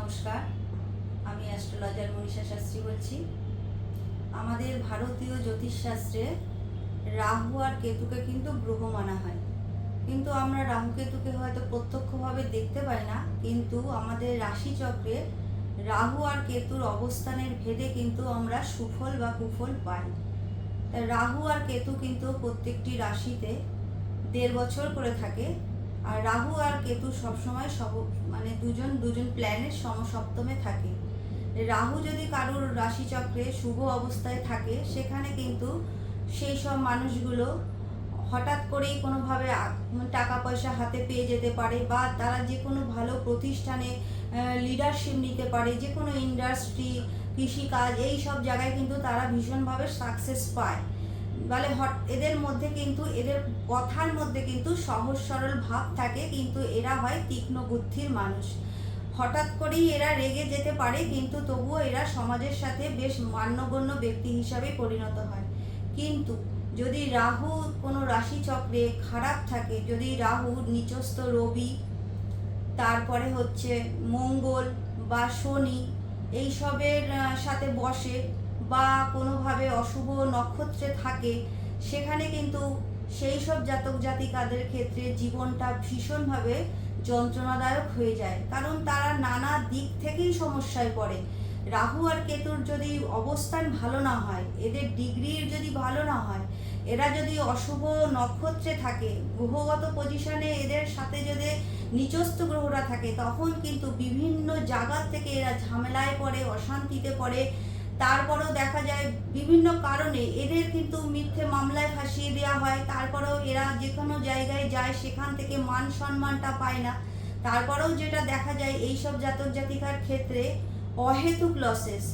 নমস্কার, আমি অ্যাস্ট্রোলজার মনীষা শাস্ত্রী বলছি। আমাদের ভারতীয় জ্যোতিষশাস্ত্রে রাহু আর কেতুকে কিন্তু গ্রহ মানা হয়, কিন্তু আমরা রাহু কেতুকে হয়তো প্রত্যক্ষভাবে দেখতে পাই না, কিন্তু আমাদের রাশিচক্রে রাহু আর কেতুর অবস্থানের ভেদে কিন্তু আমরা সুফল বা কুফল পাই। তাই রাহু আর কেতু কিন্তু প্রত্যেকটি রাশিতে 1.5 বছর করে থাকে। আর রাহু আর কেতু সবসময় দুজন প্ল্যানেট সমসপ্তমে থাকে। রাহু যদি কারোর রাশিচক্রে শুভ অবস্থায় থাকে, সেখানে কিন্তু সেই সব মানুষগুলো হঠাৎ করেই কোনোভাবে টাকা পয়সা হাতে পেয়ে যেতে পারে, বা তারা যে কোনো ভালো প্রতিষ্ঠানে লিডারশিপ নিতে পারে, যে কোনো ইন্ডাস্ট্রি, কৃষিকাজ, এই সব জায়গায় কিন্তু তারা ভীষণভাবে সাকসেস পায়। বলে এদের মধ্যে কিন্তু, এদের কথার মধ্যে কিন্তু সহজ সরল ভাব থাকে, কিন্তু এরা হয় তীক্ষ্ণ বুদ্ধির মানুষ। হঠাৎ করেই এরা রেগে যেতে পারে, কিন্তু তবুও এরা সমাজের সাথে বেশ মান্যগণ্য ব্যক্তি হিসাবে পরিণত হয়। কিন্তু যদি রাহু কোনো রাশিচক্রে খারাপ থাকে, যদি রাহু নিচস্থ রবি, তারপরে হচ্ছে মঙ্গল বা শনি এইসবের সাথে বসে, বা কোনোভাবে অশুভ নক্ষত্রে থাকে, সেখানে কিন্তু সেই সব জাতক জাতিকাদের ক্ষেত্রে জীবনটা ভীষণভাবে যন্ত্রণাদায়ক হয়ে যায়, কারণ তারা নানা দিক থেকেই সমস্যায় পড়ে। রাহু আর কেতুর যদি অবস্থান ভালো না হয়, এদের ডিগ্রির যদি ভালো না হয়, এরা যদি অশুভ নক্ষত্রে থাকে, গ্রহগত পজিশনে এদের সাথে যদি নিচস্থ গ্রহরা থাকে, তখন কিন্তু বিভিন্ন জায়গা থেকে এরা ঝামেলায় পড়ে, অশান্তিতে পড়ে। তারপরেও দেখা যায় বিভিন্ন কারণে এদের কিন্তু মিথ্যে মামলায় ফাঁসিয়ে দেওয়া হয়। তারপরেও এরা যে কোনো জায়গায় যায়, সেখান থেকে মান সম্মানটা পায় না। তারপরেও যেটা দেখা যায়, এইসব জাতক জাতিকার ক্ষেত্রে অহেতুক লসেস,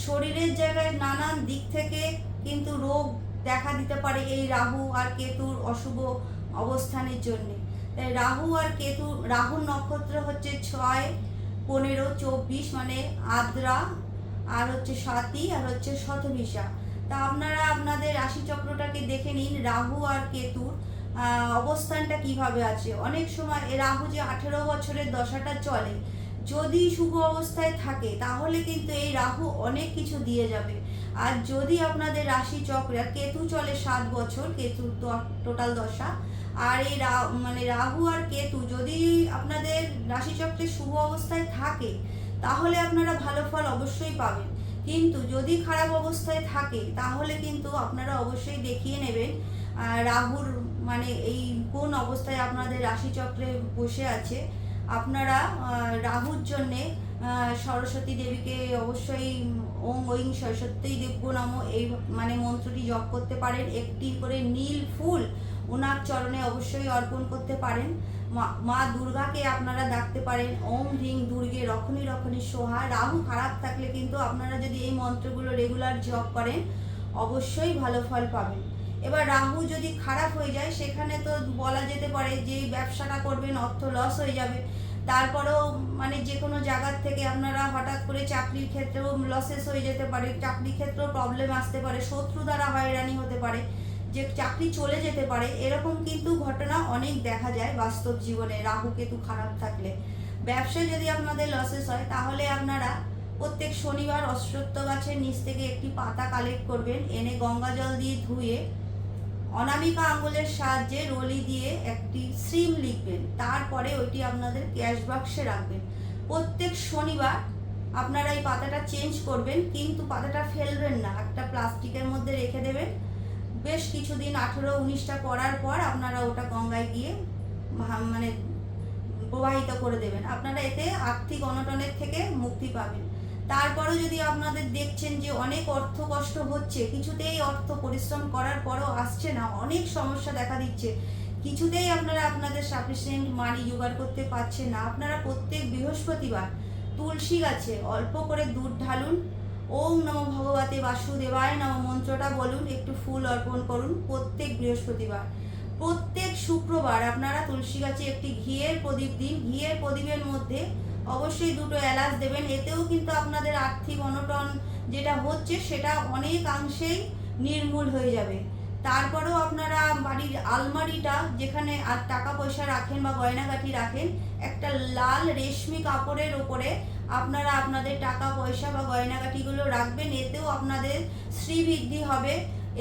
শরীরের জায়গায় নানান দিক থেকে কিন্তু রোগ দেখা দিতে পারে এই রাহু আর কেতুর অশুভ অবস্থানের জন্যে। তাই রাহু আর কেতু, রাহুর নক্ষত্র হচ্ছে 6, 15, 24, মানে আদ্রা, আর হচ্ছে স্বাতী, আর হচ্ছে শতভিষা। তা আপনারা আপনাদের রাশিচক্রটাকে দেখে নিন, রাহু আর কেতুর অবস্থানটা কিভাবে আছে। অনেক সময় এ রাহু যে 18 বছরের দশাটা চলে, যদি শুভ অবস্থায় থাকে, তাহলে কিন্তু এই রাহু অনেক কিছু দিয়ে যাবে। আর যদি আপনাদের রাশিচক্রে, আর কেতু চলে 7 বছর, কেতু টোটাল দশা। আর এই রাহু আর কেতু যদি আপনাদের রাশিচক্রে শুভ অবস্থায় থাকে, তাহলে আপনারা ভালো ফল অবশ্যই পাবেন। কিন্তু যদি খারাপ অবস্থায় থাকে, তাহলে কিন্তু আপনারা অবশ্যই দেখিয়ে নেবেন রাহুর এই কোন অবস্থায় আপনাদের রাশিচক্রে বসে আছে। আপনারা রাহুর জন্যে সরস্বতী দেবীকে অবশ্যই ওং ঐং সরস্বতী দেব্য নমঃ এই মন্ত্রটি জপ করতে পারেন। একটি করে নীল ফুল ওনার চরণে অবশ্যই অর্পণ করতে পারেন। মা দুর্গাকে আপনারা ডাকতে পারেন, ওম হ্রিং দুর্গে রক্ষণী রক্ষণী সোহা। রাহু খারাপ থাকলে কিন্তু আপনারা যদি এই মন্ত্রগুলো রেগুলার জপ করেন, অবশ্যই ভালো ফল পাবেন। এবার রাহু যদি খারাপ হয়ে যায়, সেখানে তো বলা যেতে পারে যে ব্যবসাটা করবেন, অর্থ লস হয়ে যাবে। তারপরেও যে কোনো জায়গার থেকে আপনারা হঠাৎ করে চাকরির ক্ষেত্রেও লসেস হয়ে যেতে পারে, চাকরির ক্ষেত্রেও প্রবলেম আসতে পারে, শত্রু দ্বারা হয়রানি হতে পারে, যে চাকরি চলে যেতে পারে। এরকম কিন্তু ঘটনা অনেক দেখা যায় বাস্তব জীবনে রাহু কেতু খারাপ থাকলে। ব্যবসায় যদি আপনাদের লসেস হয়, তাহলে আপনারা প্রত্যেক শনিবার অশ্বত্থ গাছের নিচ থেকে একটি পাতা কালেক্ট করবেন, এনে গঙ্গা জল দিয়ে ধুয়ে অনামিকা আঙুলের সাহায্যে রলি দিয়ে একটি শ্রীম লিখবেন। তারপরে ওইটি আপনাদের ক্যাশ বাক্সে রাখবেন। প্রত্যেক শনিবার আপনারা এই পাতাটা চেঞ্জ করবেন, কিন্তু পাতাটা ফেলবেন না, একটা প্লাস্টিকের মধ্যে রেখে দেবেন। বেশ কিছুদিন 18-19টা পড়ার পর আপনারা ওটা গঙ্গায় গিয়ে প্রবাহিত করে দেবেন। আপনারা এতে আর্থিক অনটনের থেকে মুক্তি পাবেন। তারপরেও যদি আপনাদের দেখছেন যে অনেক অর্থ কষ্ট হচ্ছে, কিছুতেই অর্থ পরিশ্রম করার পরও আসছে না, অনেক সমস্যা দেখা দিচ্ছে, কিছুতেই আপনারা আপনাদের সাফিসিয়েন্ট মানি জোগাড় করতে পারছেন না, আপনারা প্রত্যেক বৃহস্পতিবার তুলসী গাছে অল্প করে দুধ ঢালুন, ওম নমঃ ভগবতে বাসুদেবায় নমঃ মন্ত্রটা বলুন, একটু ফুল অর্পণ করুন প্রত্যেক বৃহস্পতিবার। প্রত্যেক শুক্রবার আপনারা তুলসী গাছে একটি ঘিয়ের প্রদীপ দিন। ঘিয়ের প্রদীপের মধ্যে অবশ্যই 2টো এলাচ দেবেন। এতেও কিন্তু আপনাদের আর্থিক অনটন যেটা হচ্ছে, সেটা অনেকাংশেই নির্মূল হয়ে যাবে। তারপরেও আপনারা বাড়ির আলমারিটা যেখানে আর টাকা পয়সা রাখেন বা গয়নাগাটি রাখেন, একটা লাল রেশমি কাপড়ের ওপরে আপনারা আপনাদের টাকা পয়সা বা গয়নাগাটিগুলো রাখবেন। এতেও আপনাদের শ্রীবৃদ্ধি হবে,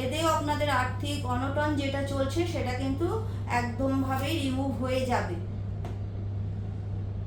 এতেও আপনাদের আর্থিক অনটন যেটা চলছে সেটা কিন্তু একদমভাবেই রিমুভ হয়ে যাবে।